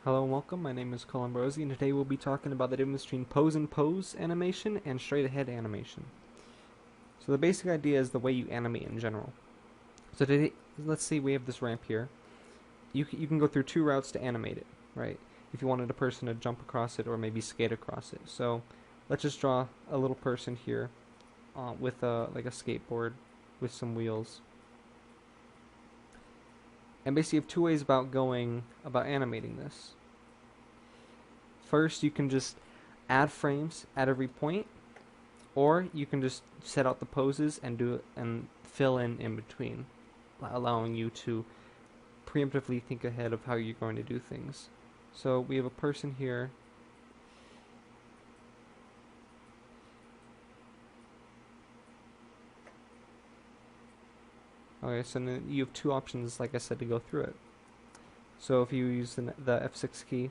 Hello and welcome, my name is Colin Brosey, and today we'll be talking about the difference between pose and pose animation and straight ahead animation. So the basic idea is the way you animate in general. So today, let's say we have this ramp here. You can go through two routes to animate it, right? If you wanted a person to jump across it or maybe skate across it. So let's just draw a little person here with like a skateboard with some wheels. And basically you have two ways about animating this. First, you can just add frames at every point, or you can just set out the poses and do it and fill in between, allowing you to preemptively think ahead of how you're going to do things. So we have a person here. Okay, so then you have two options, like I said, to go through it. So if you use the F6 key,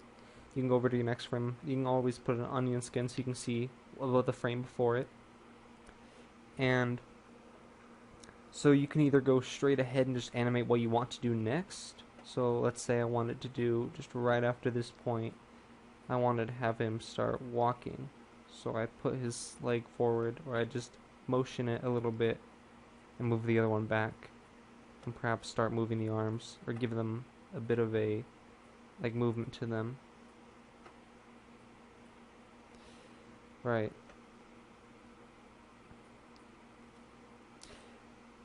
you can go over to your next frame. You can always put an onion skin so you can see about the frame before it. And so you can either go straight ahead and just animate what you want to do next. So let's say I wanted to do just right after this point, I wanted to have him start walking. So I put his leg forward, or I just motion it a little bit and move the other one back, and perhaps start moving the arms or give them a bit of a like movement to them. Right.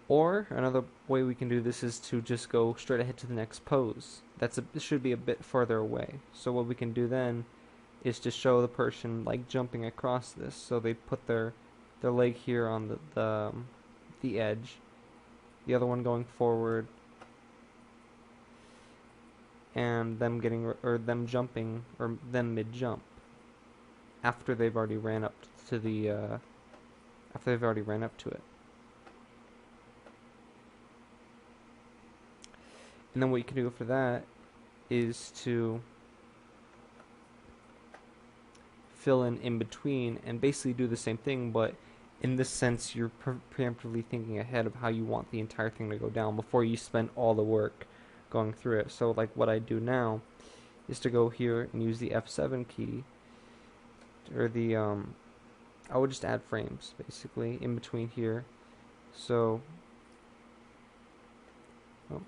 Or another way we can do this is to just go straight ahead to the next pose. This should be a bit further away. So what we can do then is to show the person like jumping across this. So they put their leg here on the edge, the other one going forward, and them jumping or them mid jump after they've already ran up to the after they've already ran up to it. And then what you can do for that is to fill in between and basically do the same thing, but in this sense, you're preemptively thinking ahead of how you want the entire thing to go down before you spend all the work going through it. So, like what I do now is to go here and use the F7 key, or I would just add frames basically in between here. So, oh,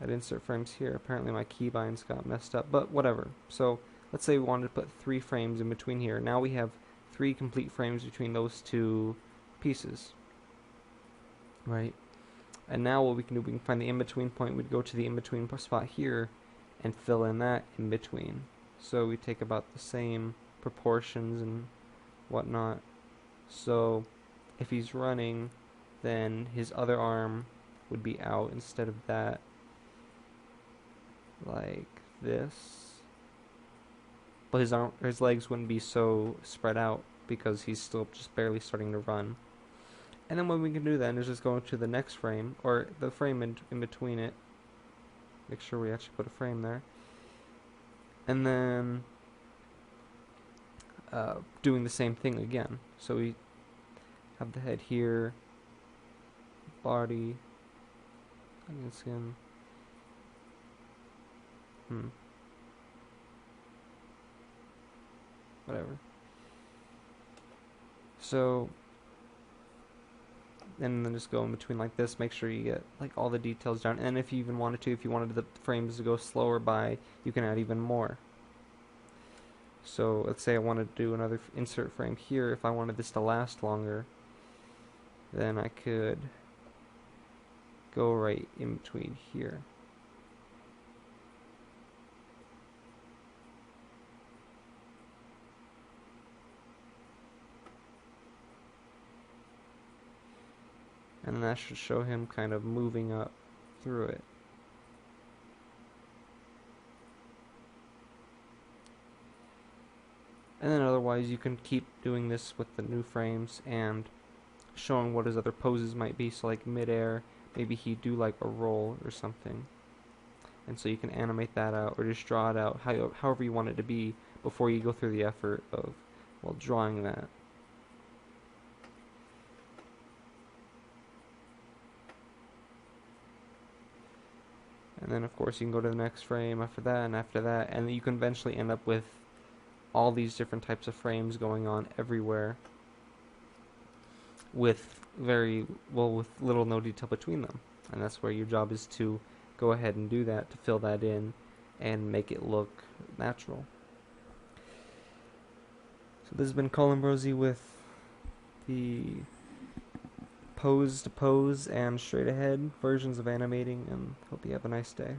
I'd insert frames here. Apparently, my keybinds got messed up, but whatever. So, let's say we wanted to put 3 frames in between here. Now we have 3 complete frames between those two pieces, right? And now what we can do, we can find the in-between point. We'd go to the in-between spot here and fill in that in-between. So we take about the same proportions and whatnot. So if he's running, then his other arm would be out instead of that, like this. But his legs wouldn't be so spread out because he's still just barely starting to run. And then what we can do then is just go into the next frame, or the frame in between it. Make sure we actually put a frame there. And then doing the same thing again. So we have the head here, body, onion skin. Whatever. So, and then just go in between like this. Make sure you get like all the details down. And if you even wanted to, if you wanted the frames to go slower by, you can add even more. So let's say I wanted to do another insert frame here. If I wanted this to last longer, then I could go right in between here. And that should show him kind of moving up through it. And then otherwise you can keep doing this with the new frames and showing what his other poses might be. So like midair, maybe he'd do like a roll or something. And so you can animate that out or just draw it out however you want it to be before you go through the effort of, well, drawing that. And then of course you can go to the next frame after that and after that, and you can eventually end up with all these different types of frames going on everywhere with with little no detail between them. And that's where your job is to go ahead and do that, to fill that in and make it look natural. So this has been Colin Brosey with the pose to pose and straight ahead versions of animating, and hope you have a nice day.